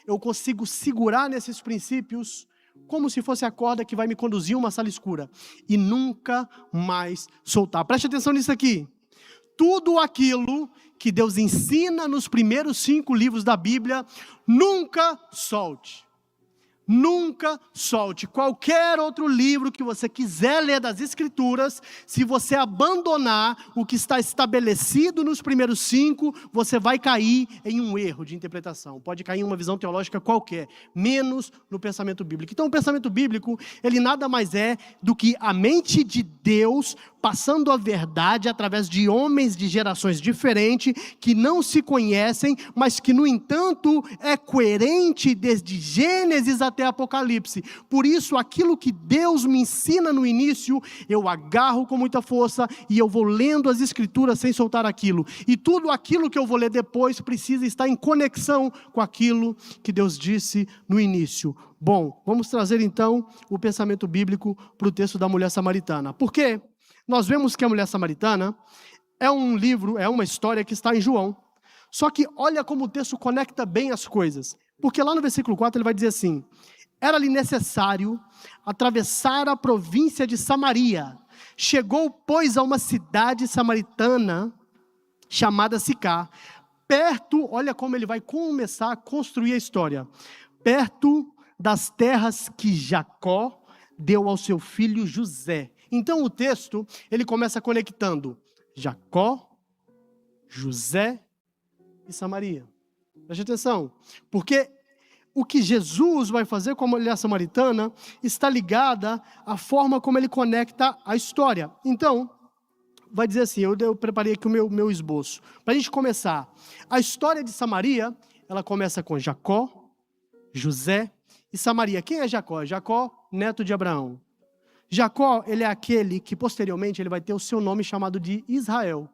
eu consigo segurar nesses princípios como se fosse a corda que vai me conduzir a uma sala escura e nunca mais soltar. Preste atenção nisso aqui. Tudo aquilo que Deus ensina nos primeiros 5 livros da Bíblia, nunca solte. Nunca solte. Qualquer outro livro que você quiser ler das Escrituras, se você abandonar o que está estabelecido nos primeiros 5, você vai cair em um erro de interpretação. Pode cair em uma visão teológica qualquer, menos no pensamento bíblico. Então, o pensamento bíblico, ele nada mais é do que a mente de Deus passando a verdade através de homens de gerações diferentes, que não se conhecem, mas que, no entanto, é coerente desde Gênesis até Apocalipse. Por isso, aquilo que Deus me ensina no início, eu agarro com muita força e eu vou lendo as Escrituras sem soltar aquilo. E tudo aquilo que eu vou ler depois precisa estar em conexão com aquilo que Deus disse no início. Bom, vamos trazer então o pensamento bíblico para o texto da mulher samaritana. Por quê? Nós vemos que a mulher samaritana é um livro, é uma história que está em João. Só que olha como o texto conecta bem as coisas. Porque lá no versículo 4 ele vai dizer assim: era-lhe necessário atravessar a província de Samaria. Chegou, pois, a uma cidade samaritana chamada Sicar. Perto, olha como ele vai começar a construir a história. Perto das terras que Jacó deu ao seu filho José. Então o texto, ele começa conectando Jacó, José e Samaria. Preste atenção, porque o que Jesus vai fazer com a mulher samaritana está ligada à forma como ele conecta a história. Então, vai dizer assim, eu preparei aqui o meu esboço. Para a gente começar, a história de Samaria, ela começa com Jacó, José e Samaria. Quem é Jacó? Jacó, neto de Abraão. Jacó, ele é aquele que posteriormente ele vai ter o seu nome chamado de Israel.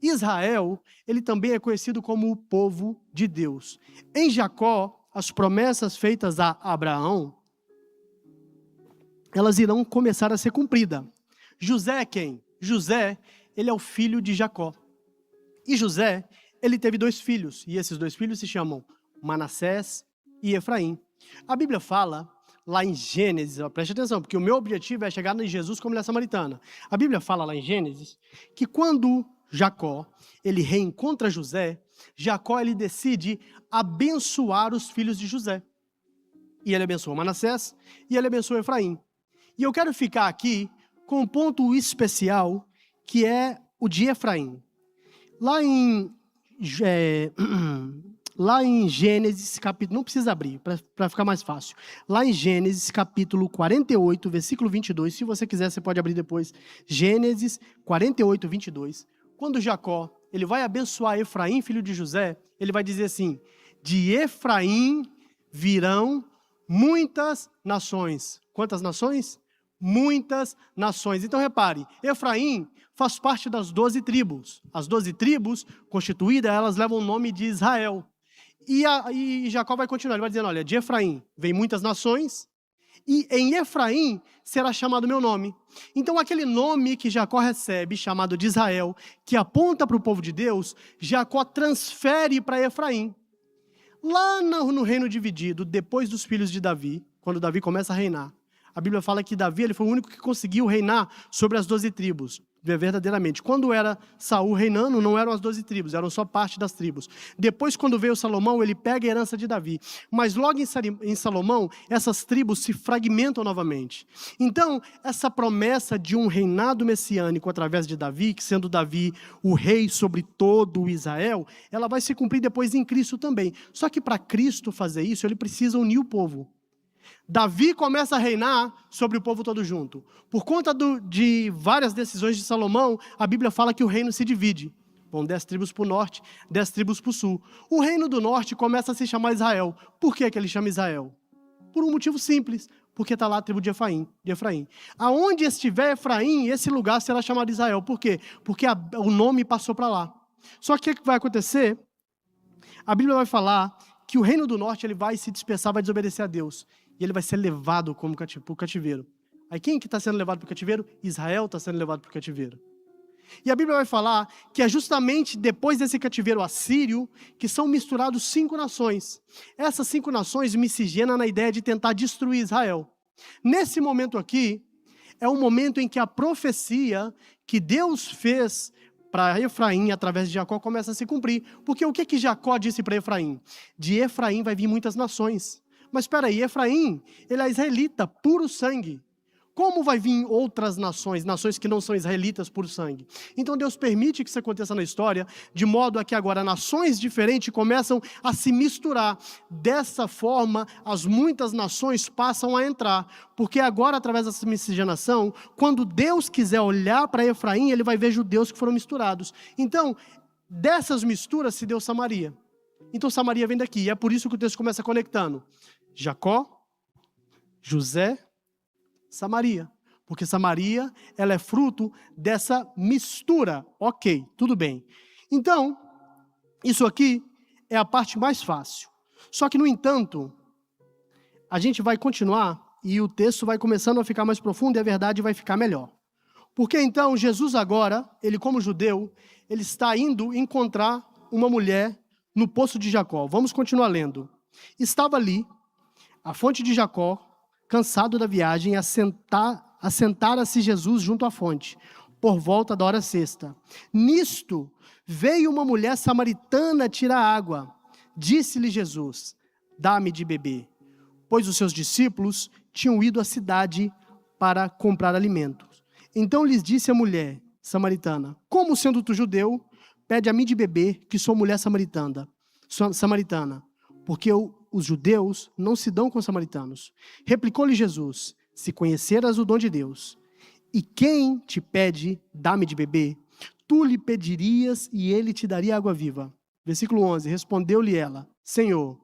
Israel, ele também é conhecido como o povo de Deus. Em Jacó, as promessas feitas a Abraão, elas irão começar a ser cumpridas. José é quem? José, ele é o filho de Jacó. E José, ele teve 2 filhos, e esses 2 filhos se chamam Manassés e Efraim. A Bíblia fala lá em Gênesis, preste atenção, porque o meu objetivo é chegar em Jesus como mulher samaritana. A Bíblia fala lá em Gênesis que quando Jacó, ele reencontra José, Jacó, ele decide abençoar os filhos de José. E ele abençoa Manassés e ele abençoa Efraim. E eu quero ficar aqui com um ponto especial, que é o de Efraim. Lá em Gênesis, capítulo, não precisa abrir, para ficar mais fácil. Lá em Gênesis, capítulo 48, versículo 22, se você quiser, você pode abrir depois. Gênesis 48, 22. Quando Jacó, ele vai abençoar Efraim, filho de José, ele vai dizer assim: de Efraim virão muitas nações. Quantas nações? Muitas nações. Então repare, Efraim faz parte das 12 tribos. As 12 tribos constituídas, elas levam o nome de Israel. E Jacó vai continuar, ele vai dizendo, olha, de Efraim vem muitas nações, e em Efraim será chamado meu nome. Então aquele nome que Jacó recebe, chamado de Israel, que aponta para o povo de Deus, Jacó transfere para Efraim. Lá no reino dividido, depois dos filhos de Davi, quando Davi começa a reinar, a Bíblia fala que Davi ele foi o único que conseguiu reinar sobre as 12 tribos. Verdadeiramente. Quando era Saul reinando, não eram as 12 tribos, eram só parte das tribos. Depois, quando veio Salomão, ele pega a herança de Davi. Mas logo em Salomão, essas tribos se fragmentam novamente. Então, essa promessa de um reinado messiânico através de Davi, que sendo Davi o rei sobre todo o Israel, ela vai se cumprir depois em Cristo também. Só que para Cristo fazer isso, ele precisa unir o povo. Davi começa a reinar sobre o povo todo junto. Por conta de várias decisões de Salomão, a Bíblia fala que o reino se divide. Vão 10 tribos para o norte, 10 tribos para o sul. O reino do norte começa a se chamar Israel. Por que ele chama Israel? Por um motivo simples, porque está lá a tribo de Efraim. Aonde estiver Efraim, esse lugar será chamado Israel. Por quê? Porque o nome passou para lá. Só que o que vai acontecer? A Bíblia vai falar que o reino do norte ele vai se dispersar, vai desobedecer a Deus. E ele vai ser levado para o cativeiro. Aí quem que está sendo levado para o cativeiro? Israel está sendo levado para o cativeiro. E a Bíblia vai falar que é justamente depois desse cativeiro assírio que são misturados 5 nações. Essas 5 nações miscigenam na ideia de tentar destruir Israel. Nesse momento aqui, é um momento em que a profecia que Deus fez para Efraim, através de Jacó, começa a se cumprir. Porque o que Jacó disse para Efraim? De Efraim vai vir muitas nações. Mas espera aí, Efraim, ele é israelita, puro sangue. Como vai vir outras nações, nações que não são israelitas por sangue? Então Deus permite que isso aconteça na história, de modo a que agora nações diferentes começam a se misturar. Dessa forma, as muitas nações passam a entrar. Porque agora, através dessa miscigenação, quando Deus quiser olhar para Efraim, ele vai ver judeus que foram misturados. Então, dessas misturas se deu Samaria. Então Samaria vem daqui, e é por isso que o texto começa conectando Jacó, José, Samaria, porque Samaria, ela é fruto dessa mistura. Ok, tudo bem. Então, isso aqui é a parte mais fácil. Só que, no entanto, a gente vai continuar e o texto vai começando a ficar mais profundo e a verdade vai ficar melhor. Porque então, Jesus agora, ele como judeu, ele está indo encontrar uma mulher no poço de Jacó. Vamos continuar lendo. Estava ali a fonte de Jacó, cansado da viagem, assentara-se Jesus junto à fonte, por volta da hora sexta. Nisto, veio uma mulher samaritana tirar água. Disse-lhe Jesus, dá-me de beber. Pois os seus discípulos tinham ido à cidade para comprar alimentos. Então lhes disse a mulher samaritana, como sendo tu judeu, pede a mim de beber, que sou mulher samaritana, porque os judeus não se dão com os samaritanos. Replicou-lhe Jesus, se conheceras o dom de Deus, e quem te pede, dá-me de beber, tu lhe pedirias e ele te daria água viva. Versículo 11, respondeu-lhe ela, Senhor,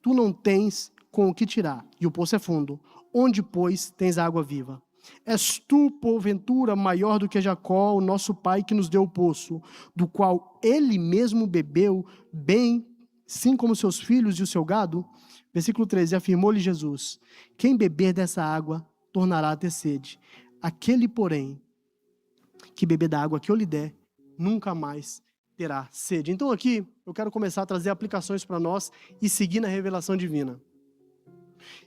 tu não tens com o que tirar, e o poço é fundo, onde, pois, tens água viva? És tu, porventura, maior do que Jacó, o nosso pai, que nos deu o poço, do qual ele mesmo bebeu bem, sim como seus filhos e o seu gado? Versículo 13, afirmou-lhe Jesus, quem beber dessa água tornará a ter sede. Aquele, porém, que beber da água que eu lhe der, nunca mais terá sede. Então aqui, eu quero começar a trazer aplicações para nós e seguir na revelação divina.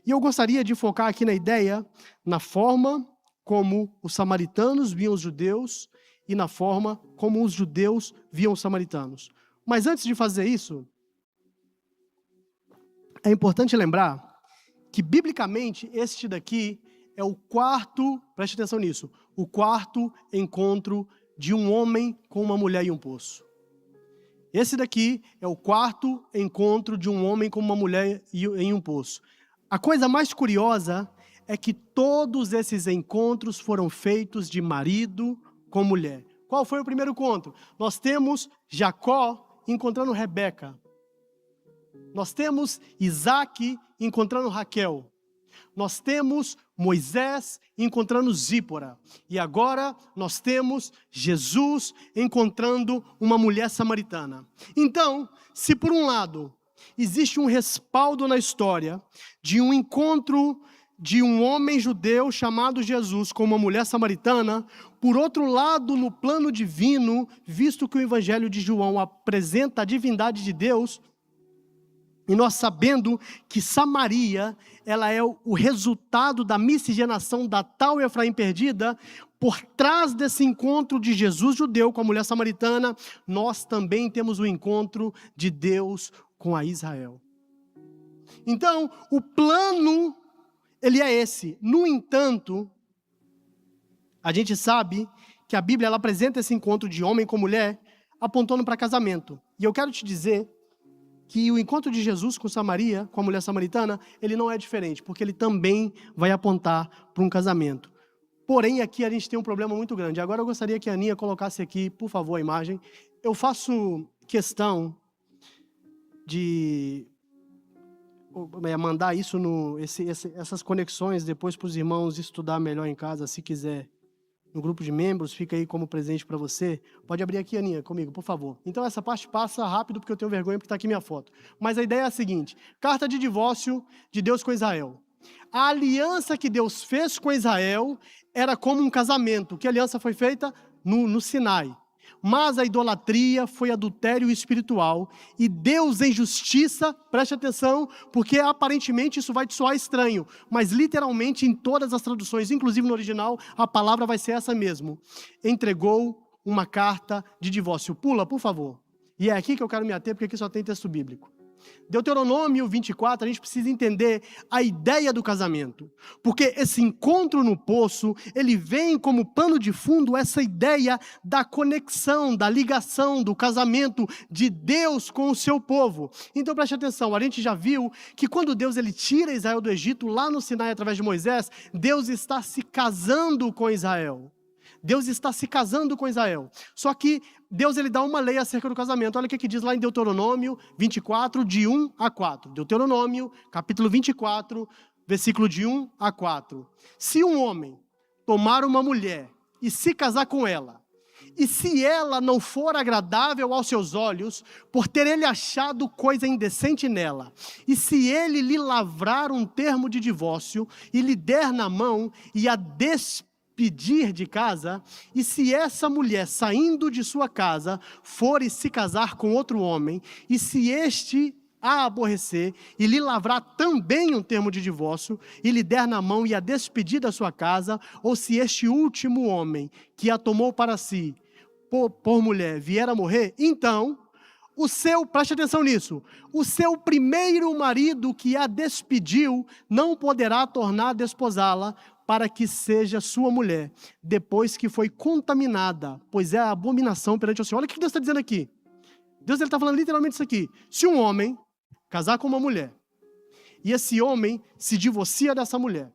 E eu gostaria de focar aqui na ideia, na forma como os samaritanos viam os judeus e na forma como os judeus viam os samaritanos. Mas antes de fazer isso, é importante lembrar que, biblicamente, este daqui é o quarto, preste atenção nisso, o quarto encontro de um homem com uma mulher em um poço. Esse daqui é o quarto encontro de um homem com uma mulher em um poço. A coisa mais curiosa é que todos esses encontros foram feitos de marido com mulher. Qual foi o primeiro encontro? Nós temos Jacó encontrando Rebeca. Nós temos Isaac encontrando Raquel. Nós temos Moisés encontrando Zípora. E agora nós temos Jesus encontrando uma mulher samaritana. Então, se por um lado existe um respaldo na história de um encontro de um homem judeu chamado Jesus com uma mulher samaritana, por outro lado, no plano divino, visto que o Evangelho de João apresenta a divindade de Deus, e nós sabendo que Samaria, ela é o resultado da miscigenação da tal Efraim perdida, por trás desse encontro de Jesus judeu com a mulher samaritana, nós também temos o encontro de Deus com a Israel. Então, o plano, ele é esse. No entanto, a gente sabe que a Bíblia ela apresenta esse encontro de homem com mulher apontando para casamento. E eu quero te dizer que o encontro de Jesus com Samaria, com a mulher samaritana, ele não é diferente, porque ele também vai apontar para um casamento. Porém, aqui a gente tem um problema muito grande. Agora eu gostaria que a Aninha colocasse aqui, por favor, a imagem. Eu faço questão de mandar isso, essas conexões depois para os irmãos estudar melhor em casa, se quiser. No grupo de membros, fica aí como presente para você. Pode abrir aqui, Aninha, comigo, por favor. Então, essa parte passa rápido, porque eu tenho vergonha, porque está aqui minha foto. Mas a ideia é a seguinte, carta de divórcio de Deus com Israel. A aliança que Deus fez com Israel era como um casamento. Que aliança foi feita? no Sinai. Mas a idolatria foi adultério espiritual, e Deus em justiça, preste atenção, porque aparentemente isso vai te soar estranho, mas literalmente em todas as traduções, inclusive no original, a palavra vai ser essa mesmo. Entregou uma carta de divórcio. Pula, por favor. E é aqui que eu quero me ater, porque aqui só tem texto bíblico. Deuteronômio 24, a gente precisa entender a ideia do casamento, porque esse encontro no poço, ele vem como pano de fundo essa ideia da conexão, da ligação, do casamento de Deus com o seu povo. Então preste atenção, a gente já viu que quando Deus ele tira Israel do Egito, lá no Sinai através de Moisés, Deus está se casando com Israel. Deus está se casando com Israel. Só que Deus ele dá uma lei acerca do casamento. Olha o que diz lá em Deuteronômio 24, de 1 a 4. Deuteronômio, capítulo 24, versículo de 1 a 4. Se um homem tomar uma mulher e se casar com ela, e se ela não for agradável aos seus olhos, por ter ele achado coisa indecente nela, e se ele lhe lavrar um termo de divórcio, e lhe der na mão, e a despedir de casa, e se essa mulher, saindo de sua casa, for e se casar com outro homem, e se este a aborrecer, e lhe lavrar também um termo de divórcio, e lhe der na mão e a despedir da sua casa, ou se este último homem, que a tomou para si, por mulher, vier a morrer, então, preste atenção nisso, o seu primeiro marido que a despediu, não poderá tornar a desposá-la, para que seja sua mulher, depois que foi contaminada, pois é a abominação perante o Senhor. Olha o que Deus está dizendo aqui. Deus está falando literalmente isso aqui. Se um homem casar com uma mulher, e esse homem se divorcia dessa mulher,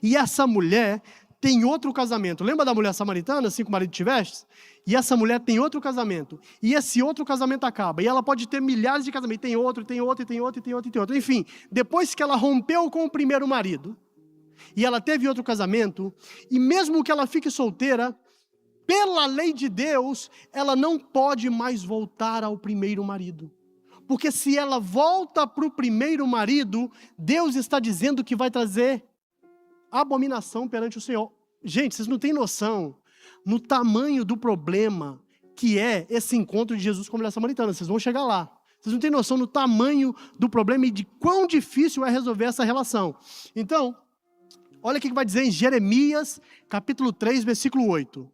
e essa mulher tem outro casamento. Lembra da mulher samaritana, 5 maridos tiveste? E essa mulher tem outro casamento. E esse outro casamento acaba. E ela pode ter milhares de casamentos. Tem outro, tem outro, tem outro, tem outro, tem outro. Enfim, depois que ela rompeu com o primeiro marido, e ela teve outro casamento, e mesmo que ela fique solteira, pela lei de Deus, ela não pode mais voltar ao primeiro marido. Porque se ela volta para o primeiro marido, Deus está dizendo que vai trazer abominação perante o Senhor. Gente, vocês não têm noção no tamanho do problema que é esse encontro de Jesus com a mulher samaritana. Vocês vão chegar lá. Vocês não têm noção no tamanho do problema e de quão difícil é resolver essa relação. Então, olha o que vai dizer em Jeremias, capítulo 3, versículo 8.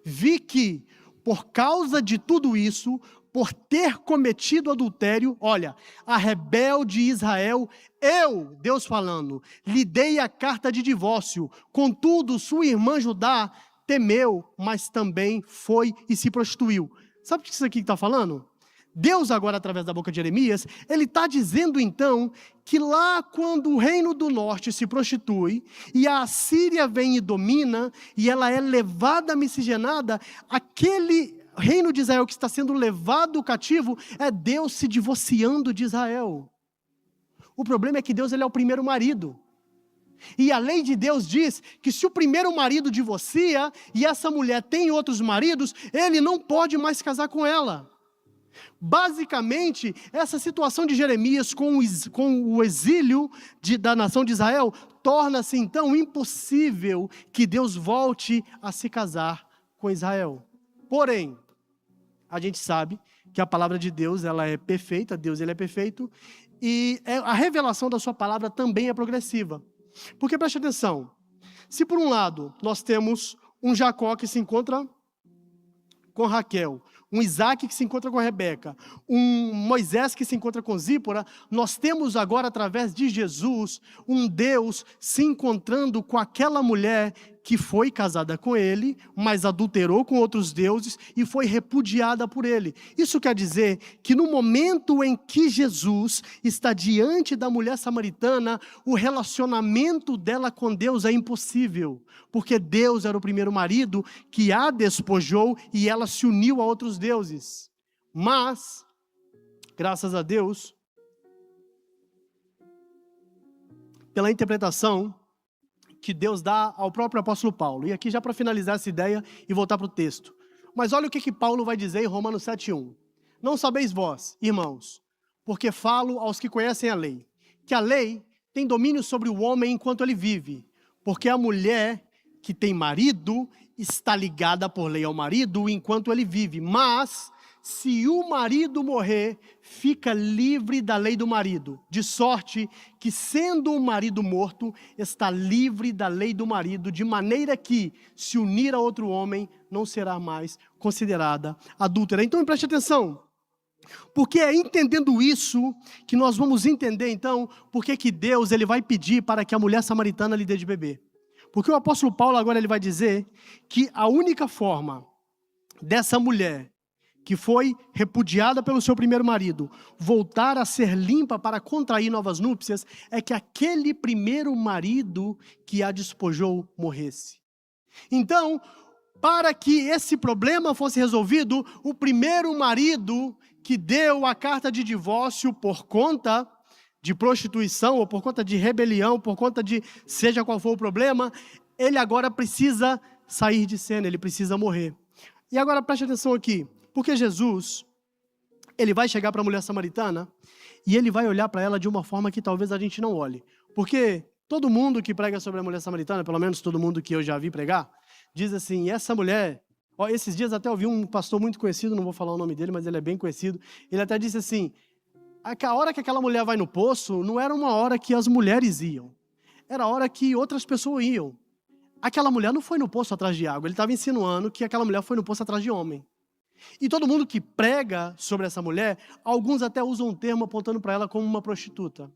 Vi que, por causa de tudo isso, por ter cometido adultério, olha, a rebelde Israel, Deus falando, lhe dei a carta de divórcio, contudo, sua irmã Judá temeu, mas também foi e se prostituiu. Sabe o que isso aqui está falando? Deus agora, através da boca de Jeremias, ele está dizendo então, que lá quando o reino do norte se prostitui, e a Assíria vem e domina, e ela é levada, miscigenada, aquele reino de Israel que está sendo levado cativo, é Deus se divorciando de Israel. O problema é que Deus ele é o primeiro marido. E a lei de Deus diz que se o primeiro marido divorcia, e essa mulher tem outros maridos, ele não pode mais casar com ela. Basicamente, essa situação de Jeremias com o exílio da nação de Israel, torna-se então impossível que Deus volte a se casar com Israel. Porém, a gente sabe que a palavra de Deus ela é perfeita, Deus ele é perfeito, e a revelação da sua palavra também é progressiva. Porque preste atenção, se por um lado nós temos um Jacó que se encontra com Raquel, um Isaac que se encontra com Rebeca, um Moisés que se encontra com Zípora, nós temos agora, através de Jesus, um Deus se encontrando com aquela mulher que foi casada com ele, mas adulterou com outros deuses e foi repudiada por ele. Isso quer dizer que no momento em que Jesus está diante da mulher samaritana, o relacionamento dela com Deus é impossível, porque Deus era o primeiro marido que a despojou e ela se uniu a outros deuses. Mas, graças a Deus, pela interpretação que Deus dá ao próprio apóstolo Paulo. E aqui já para finalizar essa ideia e voltar para o texto. Mas olha o que Paulo vai dizer em Romanos 7,1. Não sabeis vós, irmãos, porque falo aos que conhecem a lei, que a lei tem domínio sobre o homem enquanto ele vive, porque a mulher que tem marido está ligada por lei ao marido enquanto ele vive, mas se o marido morrer, fica livre da lei do marido, de sorte que, sendo o marido morto, está livre da lei do marido, de maneira que, se unir a outro homem, não será mais considerada adúltera. Então, preste atenção, porque é entendendo isso que nós vamos entender, então, porque que Deus ele vai pedir para que a mulher samaritana lhe dê de beber. Porque o apóstolo Paulo agora ele vai dizer que a única forma dessa mulher que foi repudiada pelo seu primeiro marido voltar a ser limpa para contrair novas núpcias é que aquele primeiro marido que a despojou morresse. Então, para que esse problema fosse resolvido, o primeiro marido que deu a carta de divórcio por conta de prostituição, ou por conta de rebelião, por conta de seja qual for o problema, ele agora precisa sair de cena, ele precisa morrer. E agora preste atenção aqui, porque Jesus, ele vai chegar para a mulher samaritana, e ele vai olhar para ela de uma forma que talvez a gente não olhe. Porque todo mundo que prega sobre a mulher samaritana, pelo menos todo mundo que eu já vi pregar, diz assim, essa mulher... esses dias até ouvi um pastor muito conhecido, não vou falar o nome dele, mas ele é bem conhecido, ele até disse assim, a hora que aquela mulher vai no poço, não era uma hora que as mulheres iam, era a hora que outras pessoas iam. Aquela mulher não foi no poço atrás de água, ele estava insinuando que aquela mulher foi no poço atrás de homem. E todo mundo que prega sobre essa mulher, alguns até usam um termo apontando para ela como uma prostituta.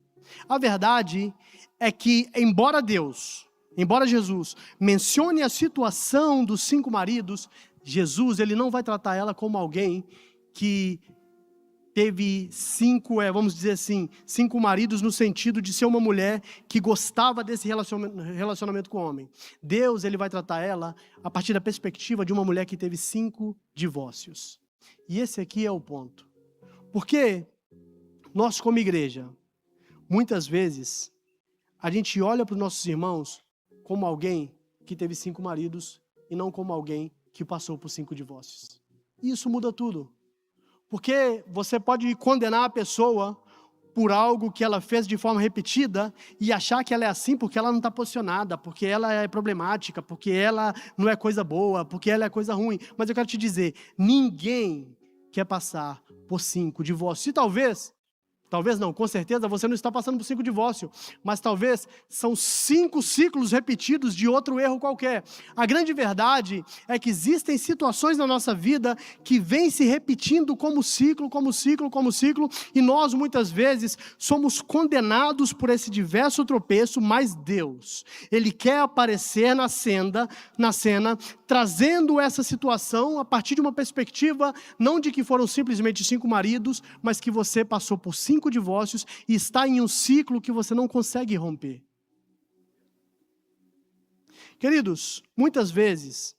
A verdade é que, embora Jesus mencione a situação dos 5 maridos, Jesus ele não vai tratar ela como alguém que teve 5, vamos dizer assim, 5 maridos no sentido de ser uma mulher que gostava desse relacionamento com o homem. Deus ele vai tratar ela a partir da perspectiva de uma mulher que teve 5 divórcios. E esse aqui é o ponto. Porque nós como igreja, muitas vezes, a gente olha para os nossos irmãos como alguém que teve 5 maridos e não como alguém que passou por 5 divórcios. E isso muda tudo. Porque você pode condenar a pessoa por algo que ela fez de forma repetida e achar que ela é assim porque ela não está posicionada, porque ela é problemática, porque ela não é coisa boa, porque ela é coisa ruim. Mas eu quero te dizer, ninguém quer passar por 5 divórcios. E talvez não, com certeza você não está passando por 5 divórcios, mas talvez são 5 ciclos repetidos de outro erro qualquer. A grande verdade é que existem situações na nossa vida que vêm se repetindo como ciclo, e nós muitas vezes somos condenados por esse diverso tropeço, mas Deus, Ele quer aparecer na cena, trazendo essa situação a partir de uma perspectiva, não de que foram simplesmente 5 maridos, mas que você passou por 5 divórcios e está em um ciclo que você não consegue romper. Queridos, muitas vezes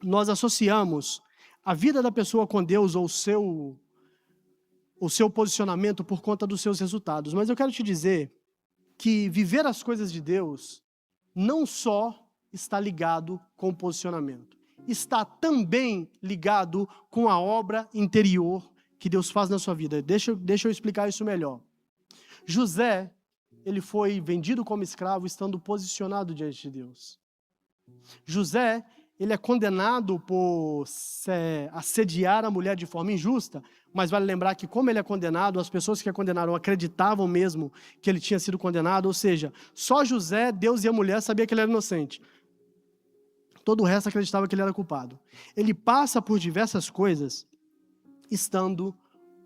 nós associamos a vida da pessoa com Deus ou o seu posicionamento por conta dos seus resultados, mas eu quero te dizer que viver as coisas de Deus não só está ligado com o posicionamento, está também ligado com a obra interior que Deus faz na sua vida. Deixa eu explicar isso melhor. José, ele foi vendido como escravo estando posicionado diante de Deus. José, ele é condenado por assediar a mulher de forma injusta, mas vale lembrar que como ele é condenado, as pessoas que a condenaram acreditavam mesmo que ele tinha sido condenado, ou seja, só José, Deus e a mulher sabiam que ele era inocente. Todo o resto acreditava que ele era culpado. Ele passa por diversas coisas estando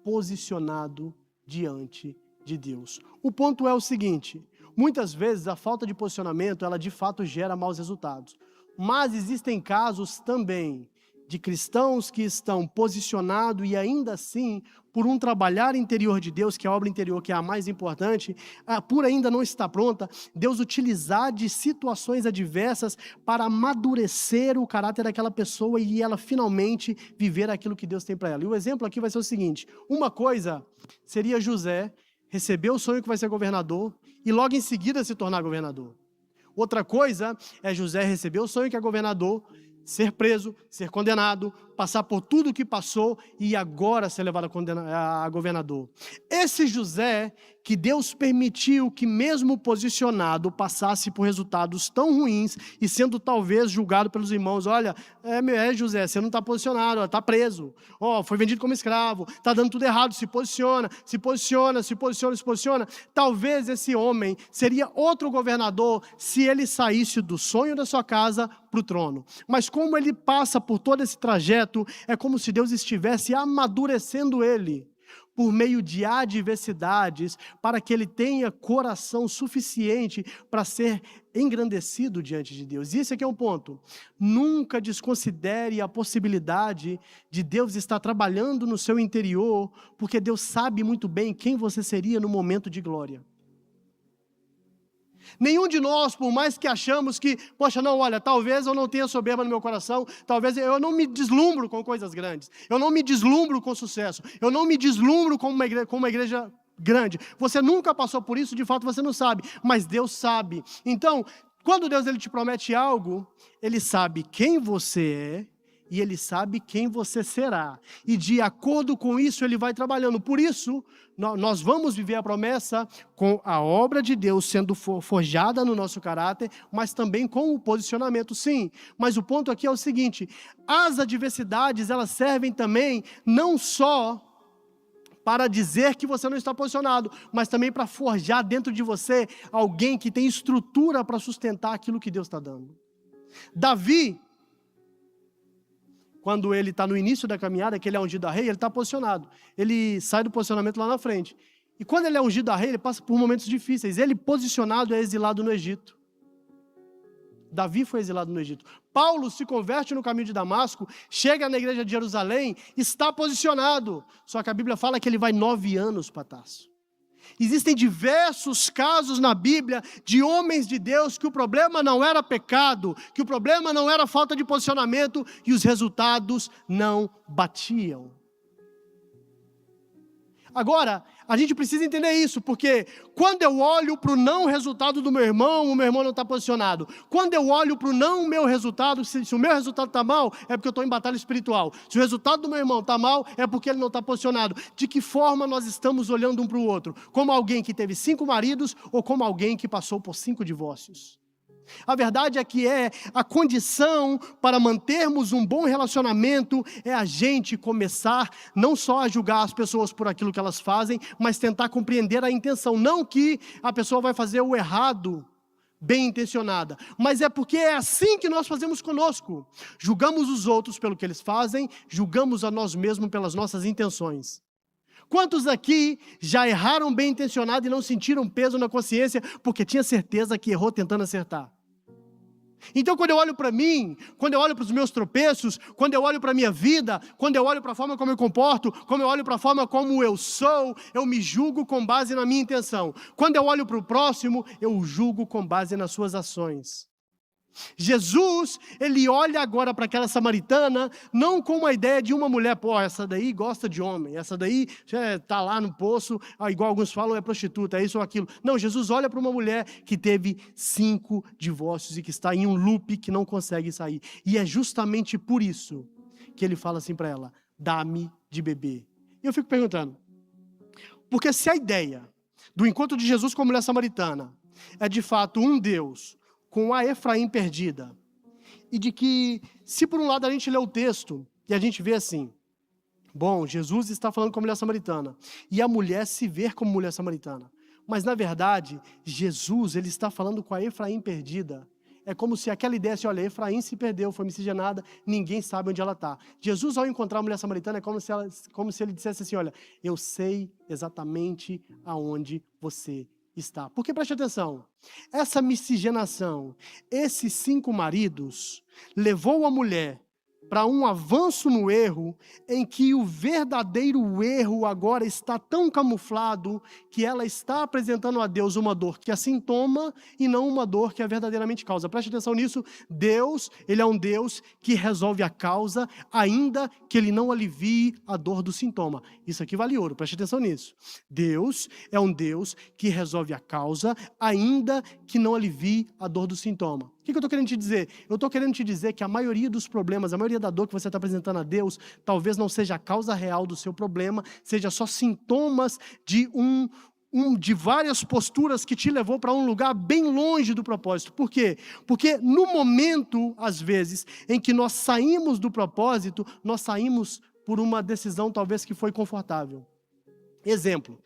posicionado diante de Deus. O ponto é o seguinte, muitas vezes a falta de posicionamento, ela de fato gera maus resultados. Mas existem casos também de cristãos que estão posicionados e ainda assim, por um trabalhar interior de Deus, que é a obra interior que é a mais importante, por ainda não estar pronta, Deus utilizar de situações adversas para amadurecer o caráter daquela pessoa e ela finalmente viver aquilo que Deus tem para ela. E o exemplo aqui vai ser o seguinte, uma coisa seria José receber o sonho que vai ser governador e logo em seguida se tornar governador. Outra coisa é José receber o sonho que é governador, ser preso, ser condenado, passar por tudo o que passou e agora ser levado a governador. Esse José, que Deus permitiu que mesmo posicionado passasse por resultados tão ruins e sendo talvez julgado pelos irmãos, olha, José, você não está posicionado, está preso, foi vendido como escravo, está dando tudo errado, se posiciona. Talvez esse homem seria outro governador se ele saísse do sonho da sua casa para o trono. Mas como ele passa por todo esse trajeto, é como se Deus estivesse amadurecendo ele por meio de adversidades, para que ele tenha coração suficiente para ser engrandecido diante de Deus. E esse aqui é um ponto. Nunca desconsidere a possibilidade de Deus estar trabalhando no seu interior, porque Deus sabe muito bem quem você seria no momento de glória. Nenhum de nós, por mais que achamos que, talvez eu não tenha soberba no meu coração, talvez eu não me deslumbro com coisas grandes, eu não me deslumbro com sucesso, eu não me deslumbro com uma igreja grande. Você nunca passou por isso, de fato você não sabe, mas Deus sabe. Então, quando Deus ele te promete algo, Ele sabe quem você é, e Ele sabe quem você será. E de acordo com isso, Ele vai trabalhando. Por isso, nós vamos viver a promessa com a obra de Deus sendo forjada no nosso caráter, mas também com o posicionamento, sim. Mas o ponto aqui é o seguinte, as adversidades, elas servem também não só para dizer que você não está posicionado, mas também para forjar dentro de você alguém que tem estrutura para sustentar aquilo que Deus está dando. Davi, quando ele está no início da caminhada, que ele é ungido a rei, ele está posicionado. Ele sai do posicionamento lá na frente. E quando ele é ungido a rei, ele passa por momentos difíceis. Ele, posicionado, é exilado no Egito. Davi foi exilado no Egito. Paulo se converte no caminho de Damasco, chega na igreja de Jerusalém, está posicionado. Só que a Bíblia fala que ele vai 9 anos para Tarso. Existem diversos casos na Bíblia de homens de Deus que o problema não era pecado, que o problema não era falta de posicionamento e os resultados não batiam. Agora, a gente precisa entender isso, porque quando eu olho para o não resultado do meu irmão, o meu irmão não está posicionado. Quando eu olho para o não meu resultado, se o meu resultado está mal, é porque eu estou em batalha espiritual. Se o resultado do meu irmão está mal, é porque ele não está posicionado. De que forma nós estamos olhando um para o outro? Como alguém que teve 5 maridos ou como alguém que passou por 5 divórcios? A verdade é que a condição para mantermos um bom relacionamento é a gente começar não só a julgar as pessoas por aquilo que elas fazem, mas tentar compreender a intenção. Não que a pessoa vai fazer o errado bem intencionada, mas é porque é assim que nós fazemos conosco. Julgamos os outros pelo que eles fazem, julgamos a nós mesmos pelas nossas intenções. Quantos aqui já erraram bem intencionado e não sentiram peso na consciência porque tinha certeza que errou tentando acertar? Então, quando eu olho para mim, quando eu olho para os meus tropeços, quando eu olho para a minha vida, quando eu olho para a forma como eu comporto, quando eu olho para a forma como eu sou, eu me julgo com base na minha intenção. Quando eu olho para o próximo, eu o julgo com base nas suas ações. Jesus, ele olha agora para aquela samaritana, não com uma ideia de uma mulher, essa daí gosta de homem, essa daí está lá no poço, igual alguns falam, é prostituta, é isso ou aquilo. Não, Jesus olha para uma mulher que teve 5 divórcios e que está em um loop que não consegue sair. E é justamente por isso que ele fala assim para ela, dá-me de beber. E eu fico perguntando, porque se a ideia do encontro de Jesus com a mulher samaritana é de fato um Deus com a Efraim perdida, e de que, se por um lado a gente lê o texto, e a gente vê assim, bom, Jesus está falando com a mulher samaritana, e a mulher se vê como mulher samaritana, mas na verdade, Jesus, ele está falando com a Efraim perdida, é como se aquela ideia assim, olha, Efraim se perdeu, foi miscigenada, ninguém sabe onde ela está. Jesus, ao encontrar a mulher samaritana, é como se ele dissesse assim, olha, eu sei exatamente aonde você está. Porque preste atenção, essa miscigenação, esses 5 maridos, levou a mulher para um avanço no erro, em que o verdadeiro erro agora está tão camuflado, que ela está apresentando a Deus uma dor que é sintoma, e não uma dor que é verdadeiramente causa. Preste atenção nisso, Deus, ele é um Deus que resolve a causa, ainda que ele não alivie a dor do sintoma. Isso aqui vale ouro, preste atenção nisso. Deus é um Deus que resolve a causa, ainda que não alivie a dor do sintoma. O que eu estou querendo te dizer? Eu estou querendo te dizer que a maioria dos problemas, a maioria da dor que você está apresentando a Deus, talvez não seja a causa real do seu problema, seja só sintomas de de várias posturas que te levou para um lugar bem longe do propósito. Por quê? Porque no momento, às vezes, em que nós saímos do propósito, nós saímos por uma decisão talvez que foi confortável. Exemplo.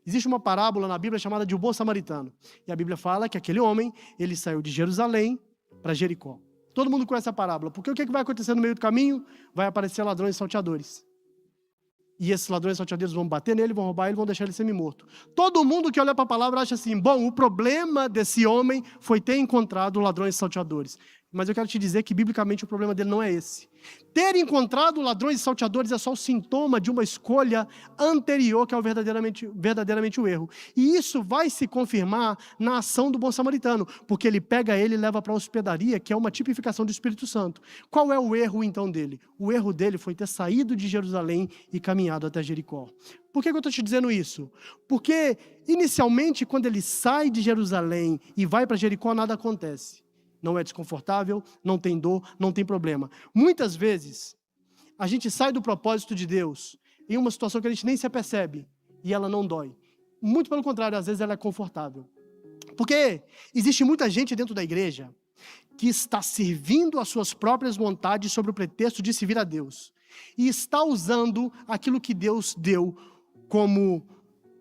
Existe uma parábola na Bíblia chamada de o bom samaritano. E a Bíblia fala que aquele homem, ele saiu de Jerusalém para Jericó. Todo mundo conhece a parábola, porque o que vai acontecer no meio do caminho? Vai aparecer ladrões e salteadores. E esses ladrões e salteadores vão bater nele, vão roubar ele, vão deixar ele semi-morto. Todo mundo que olha para a palavra acha assim, bom, o problema desse homem foi ter encontrado ladrões e salteadores. Mas eu quero te dizer que, biblicamente, o problema dele não é esse. Ter encontrado ladrões e salteadores é só o sintoma de uma escolha anterior, que é verdadeiramente o erro. E isso vai se confirmar na ação do bom samaritano, porque ele pega ele e leva para a hospedaria, que é uma tipificação do Espírito Santo. Qual é o erro, então, dele? O erro dele foi ter saído de Jerusalém e caminhado até Jericó. Por que eu estou te dizendo isso? Porque, inicialmente, quando ele sai de Jerusalém e vai para Jericó, nada acontece. Não é desconfortável, não tem dor, não tem problema. Muitas vezes, a gente sai do propósito de Deus em uma situação que a gente nem se apercebe e ela não dói. Muito pelo contrário, às vezes ela é confortável. Porque existe muita gente dentro da igreja que está servindo às suas próprias vontades sob o pretexto de servir a Deus. E está usando aquilo que Deus deu como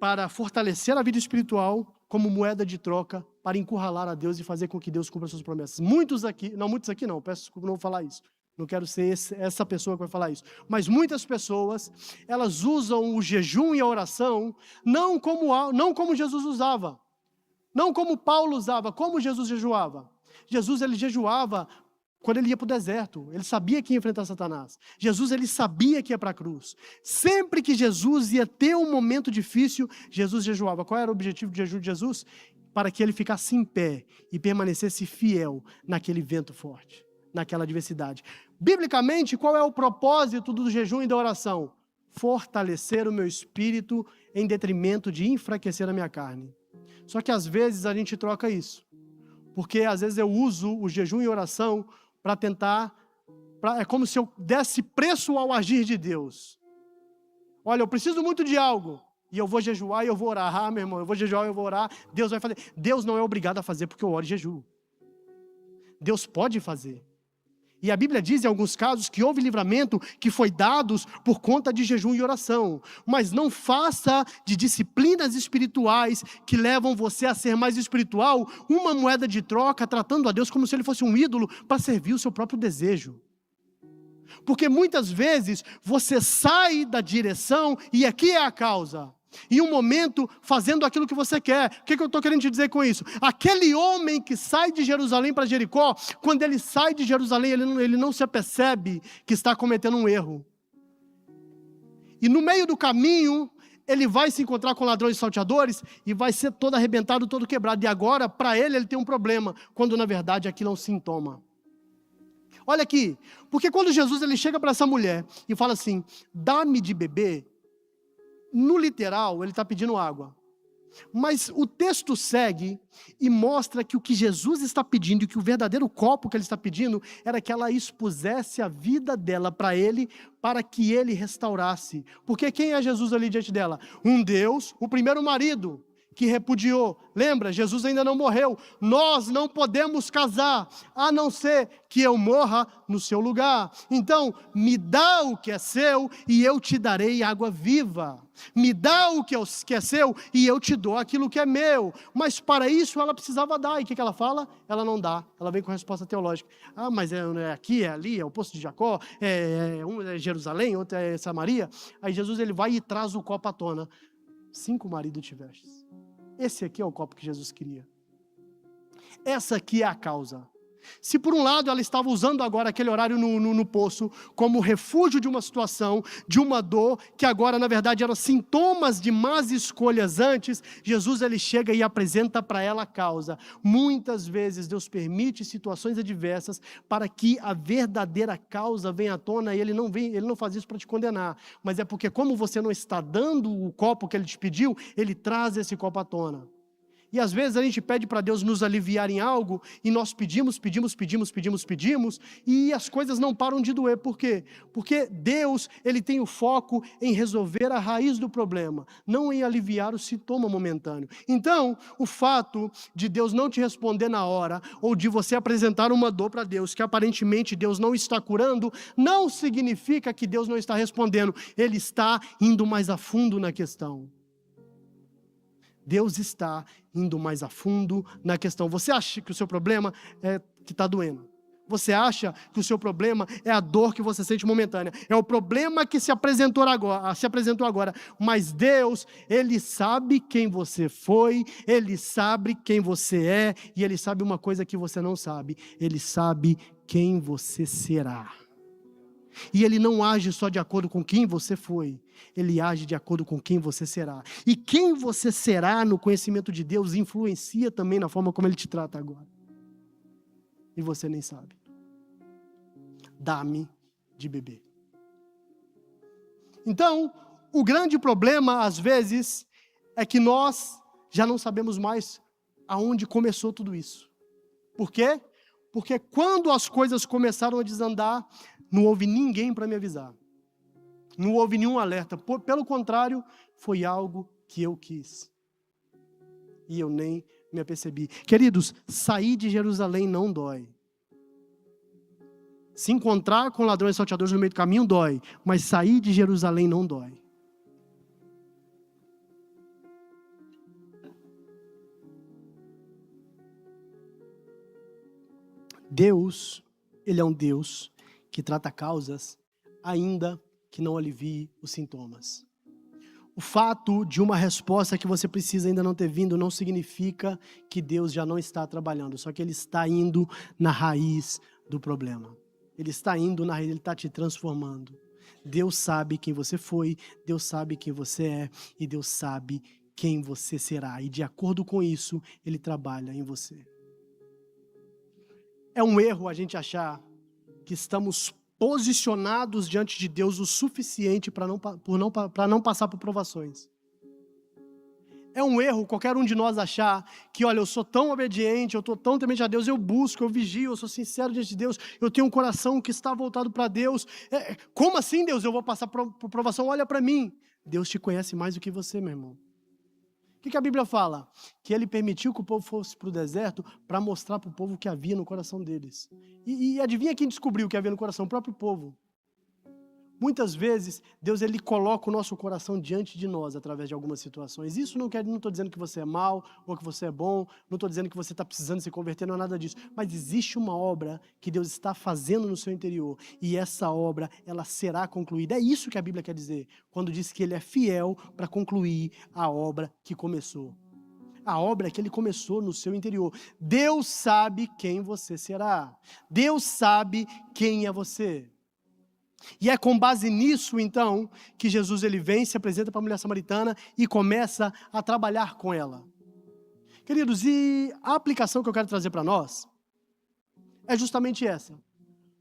para fortalecer a vida espiritual, como moeda de troca para encurralar a Deus e fazer com que Deus cumpra suas promessas. Muitos aqui não, peço desculpa, não vou falar isso. Não quero ser essa pessoa que vai falar isso. Mas muitas pessoas, elas usam o jejum e a oração não como Jesus usava. Não como Paulo usava, como Jesus jejuava. Jesus, ele jejuava quando ele ia para o deserto. Ele sabia que ia enfrentar Satanás. Jesus, ele sabia que ia para a cruz. Sempre que Jesus ia ter um momento difícil, Jesus jejuava. Qual era o objetivo do jejum de Jesus? Para que ele ficasse em pé e permanecesse fiel naquele vento forte, naquela adversidade. Biblicamente, qual é o propósito do jejum e da oração? Fortalecer o meu espírito em detrimento de enfraquecer a minha carne. Só que às vezes a gente troca isso. Porque às vezes eu uso o jejum e oração para tentar... É como se eu desse preço ao agir de Deus. Olha, eu preciso muito de algo. E eu vou jejuar e eu vou orar. Ah, meu irmão, eu vou jejuar e eu vou orar. Deus vai fazer. Deus não é obrigado a fazer porque eu oro e jejuo. Deus pode fazer. E a Bíblia diz em alguns casos que houve livramento que foi dados por conta de jejum e oração. Mas não faça de disciplinas espirituais que levam você a ser mais espiritual uma moeda de troca, tratando a Deus como se ele fosse um ídolo para servir o seu próprio desejo. Porque muitas vezes você sai da direção e aqui é a causa. Em um momento fazendo aquilo que você quer. O que eu estou querendo te dizer com isso? Aquele homem que sai de Jerusalém para Jericó, quando ele sai de Jerusalém, ele não se apercebe que está cometendo um erro. E no meio do caminho, ele vai se encontrar com ladrões e salteadores e vai ser todo arrebentado, todo quebrado. E agora, para ele tem um problema, quando na verdade aquilo é um sintoma. Olha aqui, porque quando Jesus ele chega para essa mulher e fala assim, dá-me de beber, no literal ele está pedindo água. Mas o texto segue e mostra que o que Jesus está pedindo e que o verdadeiro copo que ele está pedindo era que ela expusesse a vida dela para ele, para que ele restaurasse. Porque quem é Jesus ali diante dela? Um Deus, o primeiro marido, que repudiou. Lembra, Jesus ainda não morreu. Nós não podemos casar, a não ser que eu morra no seu lugar. Então, me dá o que é seu e eu te darei água viva. Me dá o que é seu e eu te dou aquilo que é meu. Mas para isso ela precisava dar. E o que ela fala? Ela não dá. Ela vem com resposta teológica. Ah, mas é aqui, é ali, é o poço de Jacó, um é Jerusalém, outro é Samaria. Aí Jesus ele vai e traz o copo à tona. 5 maridos tivestes. Esse aqui é o copo que Jesus queria. Essa aqui é a causa. Se por um lado ela estava usando agora aquele horário no poço como refúgio de uma situação, de uma dor, que agora na verdade eram sintomas de más escolhas antes, Jesus ele chega e apresenta para ela a causa. Muitas vezes Deus permite situações adversas para que a verdadeira causa venha à tona e ele não faz isso para te condenar, mas é porque como você não está dando o copo que ele te pediu, ele traz esse copo à tona. E às vezes a gente pede para Deus nos aliviar em algo, e nós pedimos, e as coisas não param de doer. Por quê? Porque Deus, Ele tem o foco em resolver a raiz do problema, não em aliviar o sintoma momentâneo. Então, o fato de Deus não te responder na hora, ou de você apresentar uma dor para Deus, que aparentemente Deus não está curando, não significa que Deus não está respondendo. Ele está indo mais a fundo na questão. Deus está indo mais a fundo na questão. Você acha que o seu problema é que está doendo? Você acha que o seu problema é a dor que você sente momentânea? É o problema que se apresentou agora. Mas Deus, Ele sabe quem você foi, Ele sabe quem você é, e Ele sabe uma coisa que você não sabe. Ele sabe quem você será. E Ele não age só de acordo com quem você foi, Ele age de acordo com quem você será. E quem você será no conhecimento de Deus influencia também na forma como Ele te trata agora. E você nem sabe. Dá-me de beber. Então, o grande problema, às vezes, é que nós já não sabemos mais aonde começou tudo isso. Por quê? Porque quando as coisas começaram a desandar, não houve ninguém para me avisar. Não houve nenhum alerta. Pelo contrário, foi algo que eu quis. E eu nem me apercebi. Queridos, sair de Jerusalém não dói. Se encontrar com ladrões e salteadores no meio do caminho dói. Mas sair de Jerusalém não dói. Deus, Ele é um Deus que trata causas, ainda que não alivie os sintomas. O fato de uma resposta que você precisa ainda não ter vindo, não significa que Deus já não está trabalhando, só que Ele está indo na raiz do problema. Ele está indo na raiz, Ele está te transformando. Deus sabe quem você foi, Deus sabe quem você é, e Deus sabe quem você será. E de acordo com isso, Ele trabalha em você. É um erro a gente achar que estamos posicionados diante de Deus o suficiente para não passar por provações. É um erro qualquer um de nós achar que, olha, eu sou tão obediente, eu estou tão temente a Deus, eu busco, eu vigio, eu sou sincero diante de Deus, eu tenho um coração que está voltado para Deus. Como assim, Deus, eu vou passar por provação? Olha para mim. Deus te conhece mais do que você, meu irmão. O que a Bíblia fala? Que Ele permitiu que o povo fosse para o deserto para mostrar para o povo o que havia no coração deles. E adivinha quem descobriu o que havia no coração? O próprio povo. Muitas vezes, Deus Ele coloca o nosso coração diante de nós através de algumas situações. Isso não estou dizendo que você é mau ou que você é bom, não estou dizendo que você está precisando se converter, não é nada disso. Mas existe uma obra que Deus está fazendo no seu interior e essa obra, ela será concluída. É isso que a Bíblia quer dizer, quando diz que Ele é fiel para concluir a obra que começou. A obra que Ele começou no seu interior. Deus sabe quem você será. Deus sabe quem é você. E é com base nisso, então, que Jesus ele vem, se apresenta para a mulher samaritana e começa a trabalhar com ela. Queridos, e a aplicação que eu quero trazer para nós é justamente essa.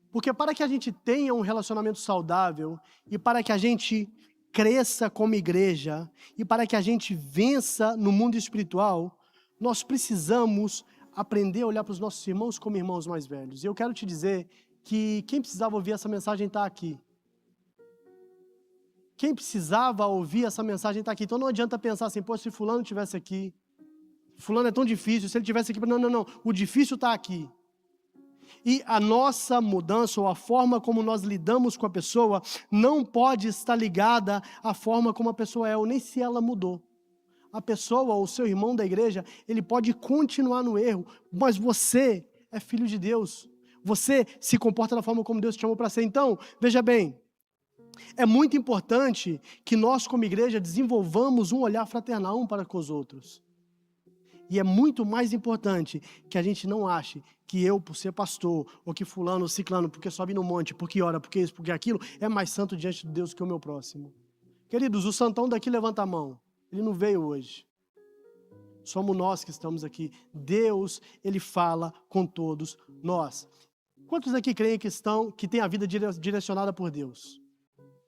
Porque para que a gente tenha um relacionamento saudável e para que a gente cresça como igreja e para que a gente vença no mundo espiritual, nós precisamos aprender a olhar para os nossos irmãos como irmãos mais velhos. E eu quero te dizer que quem precisava ouvir essa mensagem está aqui. Quem precisava ouvir essa mensagem está aqui. Então não adianta pensar assim, pô, se fulano estivesse aqui, fulano é tão difícil, se ele estivesse aqui, não, o difícil está aqui. E a nossa mudança, ou a forma como nós lidamos com a pessoa, não pode estar ligada à forma como a pessoa é, ou nem se ela mudou. A pessoa, ou o seu irmão da igreja, ele pode continuar no erro, mas você é filho de Deus. Você se comporta da forma como Deus te chamou para ser. Então, veja bem, é muito importante que nós como igreja desenvolvamos um olhar fraternal um para com os outros. E é muito mais importante que a gente não ache que eu, por ser pastor, ou que fulano ou ciclano, porque sobe no monte, porque ora, porque isso, porque aquilo, é mais santo diante de Deus que o meu próximo. Queridos, o santão daqui levanta a mão. Ele não veio hoje. Somos nós que estamos aqui. Deus, Ele fala com todos nós. Quantos aqui creem que têm a vida direcionada por Deus?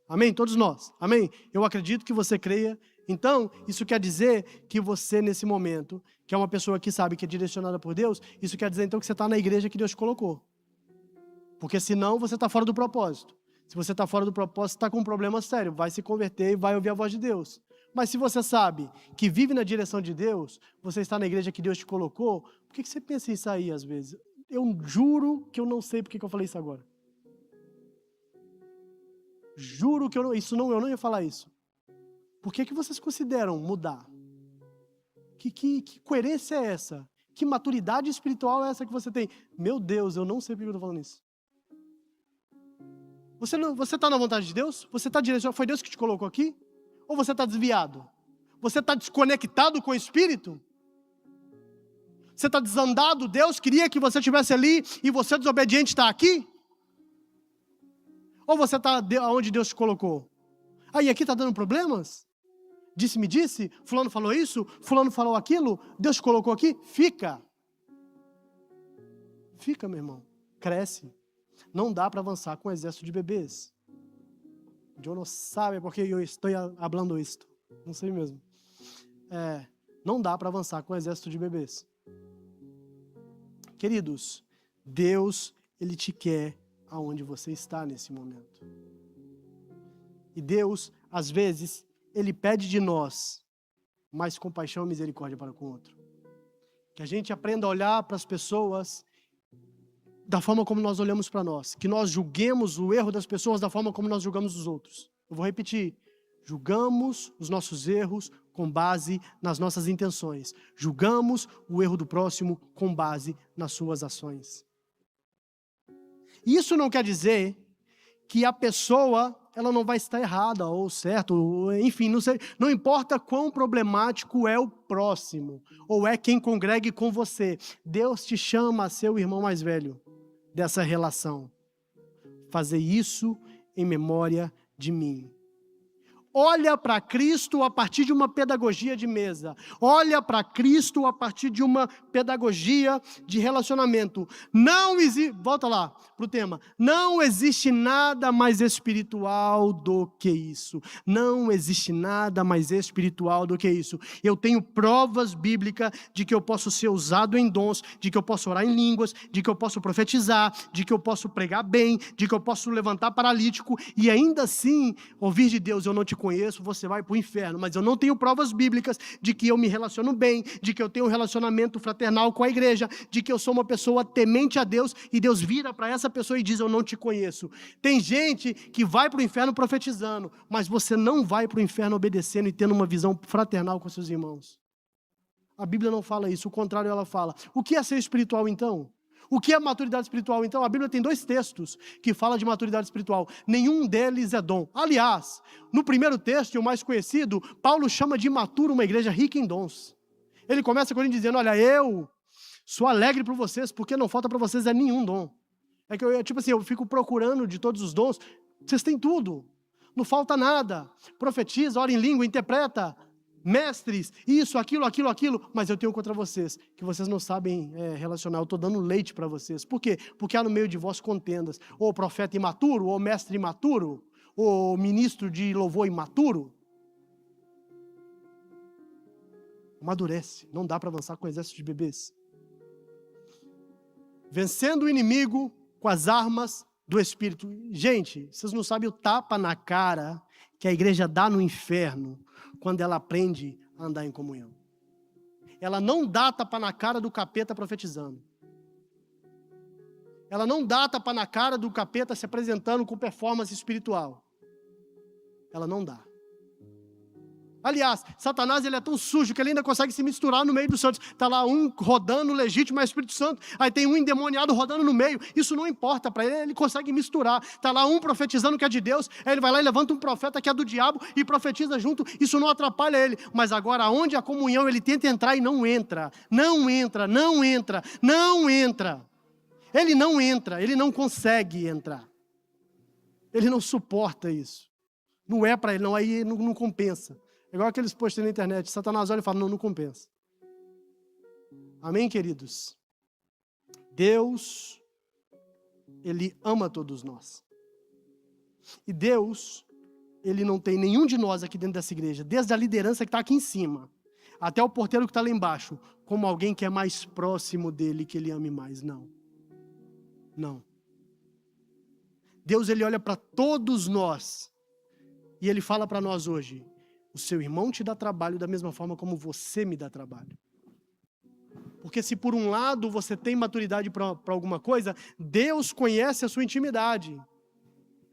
Amém? Todos nós. Amém? Eu acredito que você creia Então, isso quer dizer que você, nesse momento, que é uma pessoa que sabe que é direcionada por Deus, isso quer dizer então que você está na igreja que Deus te colocou. Porque senão você está fora do propósito. Se você está fora do propósito, está com um problema sério. Vai se converter e vai ouvir a voz de Deus. Mas se você sabe que vive na direção de Deus, você está na igreja que Deus te colocou, por que você pensa em sair às vezes? Eu juro que eu não sei porque que eu falei isso agora. Juro que eu não ia falar isso. Por que vocês consideram mudar? Que coerência é essa? Que maturidade espiritual é essa que você tem? Meu Deus, eu não sei porque eu estou falando isso. Você está na vontade de Deus? Você está direcionado? Foi Deus que te colocou aqui? Ou você está desviado? Você está desconectado com o Espírito? Você está desandado? Deus queria que você estivesse ali e você desobediente está aqui? Ou você está onde Deus te colocou? Aí aqui está dando problemas? Disse-me disse? Fulano falou isso? Fulano falou aquilo? Deus te colocou aqui? Fica. Fica, meu irmão. Cresce. Não dá para avançar com um exército de bebês. Eu não sabe porque eu estou falando isto. Não sei mesmo. Não dá para avançar com um exército de bebês. Queridos, Deus, Ele te quer aonde você está nesse momento. E Deus, às vezes, Ele pede de nós mais compaixão e misericórdia para com o outro. Que a gente aprenda a olhar para as pessoas da forma como nós olhamos para nós. Que nós julguemos o erro das pessoas da forma como nós julgamos os outros. Eu vou repetir. Julgamos os nossos erros com base nas nossas intenções. Julgamos o erro do próximo com base nas suas ações. Isso não quer dizer que a pessoa ela não vai estar errada ou certo, ou, enfim, não importa quão problemático é o próximo, ou é quem congregue com você. Deus te chama a ser o irmão mais velho dessa relação. Fazer isso em memória de mim. Olha para Cristo a partir de uma pedagogia de mesa. Olha para Cristo a partir de uma pedagogia de relacionamento. Volta lá para o tema. Não existe nada mais espiritual do que isso. Não existe nada mais espiritual do que isso. Eu tenho provas bíblicas de que eu posso ser usado em dons, de que eu posso orar em línguas, de que eu posso profetizar, de que eu posso pregar bem, de que eu posso levantar paralítico e ainda assim ouvir de Deus, eu não te conheço, você vai para o inferno, mas eu não tenho provas bíblicas de que eu me relaciono bem, de que eu tenho um relacionamento fraternal com a igreja, de que eu sou uma pessoa temente a Deus, e Deus vira para essa pessoa e diz, eu não te conheço. Tem gente que vai para o inferno profetizando, mas você não vai para o inferno obedecendo e tendo uma visão fraternal com seus irmãos. A Bíblia não fala isso, o contrário ela fala. O que é ser espiritual então? O que é maturidade espiritual? Então, a Bíblia tem 2 textos que falam de maturidade espiritual. Nenhum deles é dom. Aliás, no primeiro texto, o mais conhecido, Paulo chama de imaturo uma igreja rica em dons. Ele começa com ele dizendo, olha, eu sou alegre por vocês, porque não falta para vocês nenhum dom. É que eu fico procurando de todos os dons, vocês têm tudo. Não falta nada. Profetiza, ora em língua, interpreta. Mestres, isso, aquilo, mas eu tenho contra vocês, que vocês não sabem relacionar, eu estou dando leite para vocês. Por quê? Porque há no meio de vós contendas, ou profeta imaturo, ou mestre imaturo, ou ministro de louvor imaturo. Amadurece, não dá para avançar com um exército de bebês. Vencendo o inimigo com as armas do Espírito. Gente, vocês não sabem o tapa na cara que a igreja dá no inferno quando ela aprende a andar em comunhão. Ela não dá tapa na cara do capeta profetizando. Ela não dá tapa na cara do capeta se apresentando com performance espiritual. Ela não dá. Aliás, Satanás ele é tão sujo que ele ainda consegue se misturar no meio dos santos. Está lá um rodando legítimo, é o Espírito Santo. Aí tem um endemoniado rodando no meio. Isso não importa para ele, ele consegue misturar. Está lá um profetizando que é de Deus. Aí ele vai lá e levanta um profeta que é do diabo e profetiza junto. Isso não atrapalha ele. Mas agora, onde a comunhão ele tenta entrar e não entra. Não entra, não entra, não entra. Ele não entra, ele não consegue entrar. Ele não suporta isso. Não é para ele, não, aí não compensa. É igual aqueles posts na internet, Satanás olha e fala, não compensa. Amém, queridos? Deus, Ele ama todos nós. E Deus, Ele não tem nenhum de nós aqui dentro dessa igreja, desde a liderança que está aqui em cima, até o porteiro que está lá embaixo, como alguém que é mais próximo dele, que ele ame mais. Não. Não. Deus, ele olha para todos nós, e ele fala para nós hoje: o seu irmão te dá trabalho da mesma forma como você me dá trabalho. Porque se por um lado você tem maturidade para alguma coisa, Deus conhece a sua intimidade.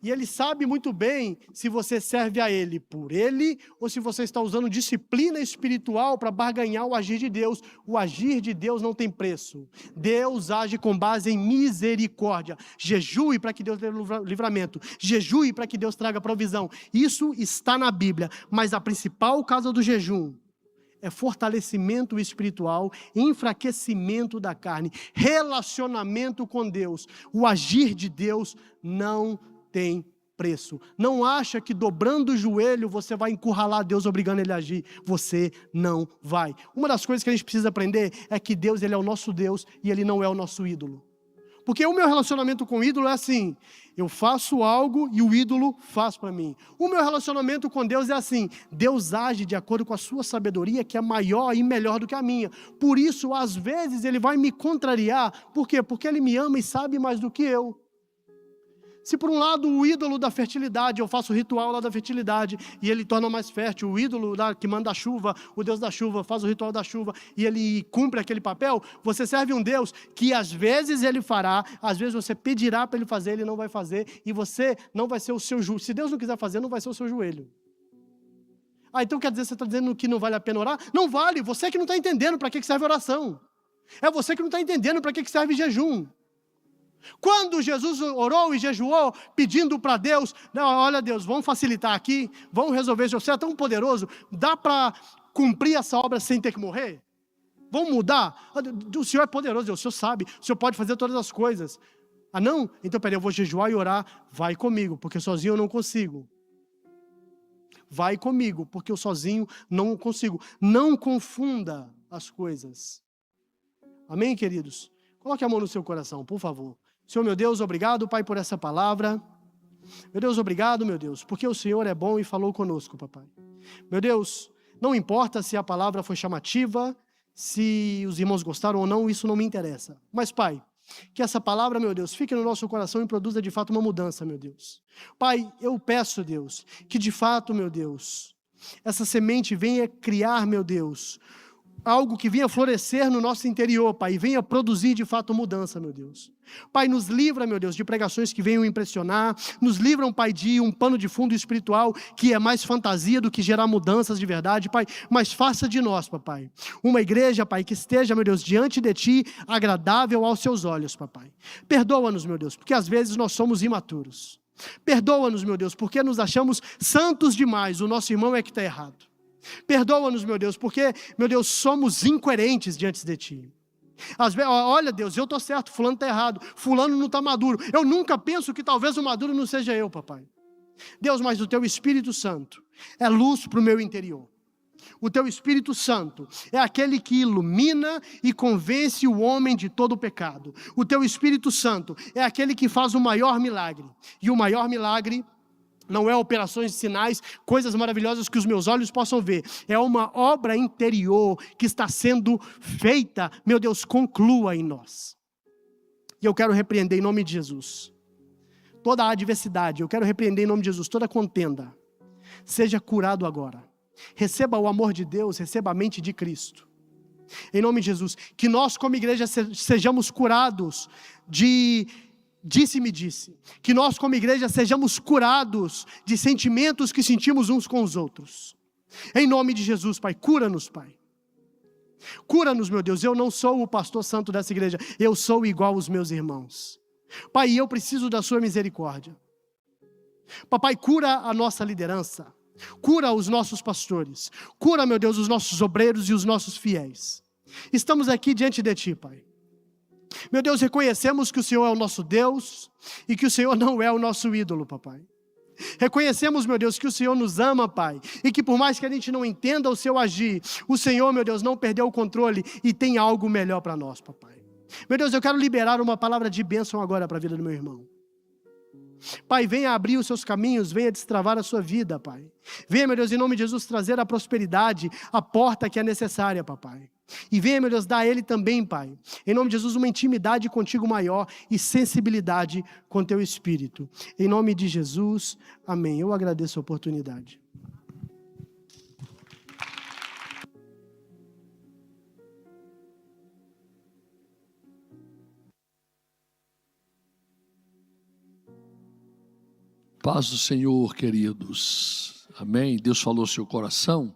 E Ele sabe muito bem se você serve a Ele por Ele, ou se você está usando disciplina espiritual para barganhar o agir de Deus. O agir de Deus não tem preço. Deus age com base em misericórdia. Jejue para que Deus dê livramento. Jejue para que Deus traga provisão. Isso está na Bíblia. Mas a principal causa do jejum é fortalecimento espiritual, enfraquecimento da carne, relacionamento com Deus. O agir de Deus não tem preço. Não acha que dobrando o joelho você vai encurralar Deus, obrigando Ele a agir. Você não vai. Uma das coisas que a gente precisa aprender é que Deus, Ele é o nosso Deus e Ele não é o nosso ídolo. Porque o meu relacionamento com o ídolo é assim: eu faço algo e o ídolo faz para mim. O meu relacionamento com Deus é assim: Deus age de acordo com a sua sabedoria, que é maior e melhor do que a minha. Por isso, às vezes, Ele vai me contrariar. Por quê? Porque Ele me ama e sabe mais do que eu. Se por um lado o ídolo da fertilidade, eu faço o ritual lá da fertilidade e ele torna mais fértil, o ídolo que manda a chuva, o Deus da chuva, faz o ritual da chuva e ele cumpre aquele papel, você serve um Deus que às vezes ele fará, às vezes você pedirá para ele fazer, ele não vai fazer, e você não vai ser o seu joelho. Se Deus não quiser fazer, não vai ser o seu joelho. Então quer dizer, você está dizendo que não vale a pena orar? Não vale, você que não está entendendo para que serve oração. É você que não está entendendo para que serve jejum. Quando Jesus orou e jejuou, pedindo para Deus: não, olha Deus, vamos facilitar aqui, vamos resolver isso, você é tão poderoso, dá para cumprir essa obra sem ter que morrer? Vamos mudar? O Senhor é poderoso, o Senhor sabe, o Senhor pode fazer todas as coisas. Ah não? Então peraí, eu vou jejuar e orar. Vai comigo, porque sozinho eu não consigo. Vai comigo, porque eu sozinho não consigo. Não confunda as coisas. Amém, queridos? Coloque a mão no seu coração, por favor. Senhor, meu Deus, obrigado, Pai, por essa palavra. Meu Deus, obrigado, meu Deus, porque o Senhor é bom e falou conosco, papai. Meu Deus, não importa se a palavra foi chamativa, se os irmãos gostaram ou não, isso não me interessa. Mas, Pai, que essa palavra, meu Deus, fique no nosso coração e produza de fato uma mudança, meu Deus. Pai, eu peço, Deus, que de fato, meu Deus, essa semente venha criar, meu Deus, algo que venha florescer no nosso interior, Pai, e venha produzir de fato mudança, meu Deus. Pai, nos livra, meu Deus, de pregações que venham impressionar, nos livra, Pai, de um pano de fundo espiritual que é mais fantasia do que gerar mudanças de verdade, Pai, mas faça de nós, Papai, uma igreja, Pai, que esteja, meu Deus, diante de Ti, agradável aos Seus olhos, Papai. Perdoa-nos, meu Deus, porque às vezes nós somos imaturos. Perdoa-nos, meu Deus, porque nos achamos santos demais, o nosso irmão é que está errado. Perdoa-nos, meu Deus, porque, meu Deus, somos incoerentes diante de Ti. Às vezes, olha Deus, eu estou certo, fulano está errado, fulano não está maduro. Eu nunca penso que talvez o maduro não seja eu, papai. Deus, mas o Teu Espírito Santo é luz para o meu interior. O Teu Espírito Santo é aquele que ilumina e convence o homem de todo o pecado. O Teu Espírito Santo é aquele que faz o maior milagre. E o maior milagre não é operações de sinais, coisas maravilhosas que os meus olhos possam ver. É uma obra interior que está sendo feita. Meu Deus, conclua em nós. E eu quero repreender em nome de Jesus toda a adversidade. Eu quero repreender em nome de Jesus toda contenda. Seja curado agora. Receba o amor de Deus, receba a mente de Cristo. Em nome de Jesus. Que nós como igreja sejamos curados de... Disse-me disse, que nós como igreja sejamos curados de sentimentos que sentimos uns com os outros. Em nome de Jesus, Pai, cura-nos, Pai. Cura-nos, meu Deus, eu não sou o pastor santo dessa igreja, eu sou igual aos meus irmãos. Pai, eu preciso da sua misericórdia. Papai, cura a nossa liderança, cura os nossos pastores, cura, meu Deus, os nossos obreiros e os nossos fiéis. Estamos aqui diante de Ti, Pai. Meu Deus, reconhecemos que o Senhor é o nosso Deus e que o Senhor não é o nosso ídolo, papai. Reconhecemos, meu Deus, que o Senhor nos ama, Pai, e que por mais que a gente não entenda o Seu agir, o Senhor, meu Deus, não perdeu o controle e tem algo melhor para nós, papai. Meu Deus, eu quero liberar uma palavra de bênção agora para a vida do meu irmão. Pai, venha abrir os seus caminhos, venha destravar a sua vida, Pai. Venha, meu Deus, em nome de Jesus, trazer a prosperidade, a porta que é necessária, papai. E venha, meu Deus, dar a Ele também, Pai, em nome de Jesus, uma intimidade contigo maior e sensibilidade com teu Espírito. Em nome de Jesus, amém. Eu agradeço a oportunidade. Paz do Senhor, queridos. Amém. Deus falou ao seu coração.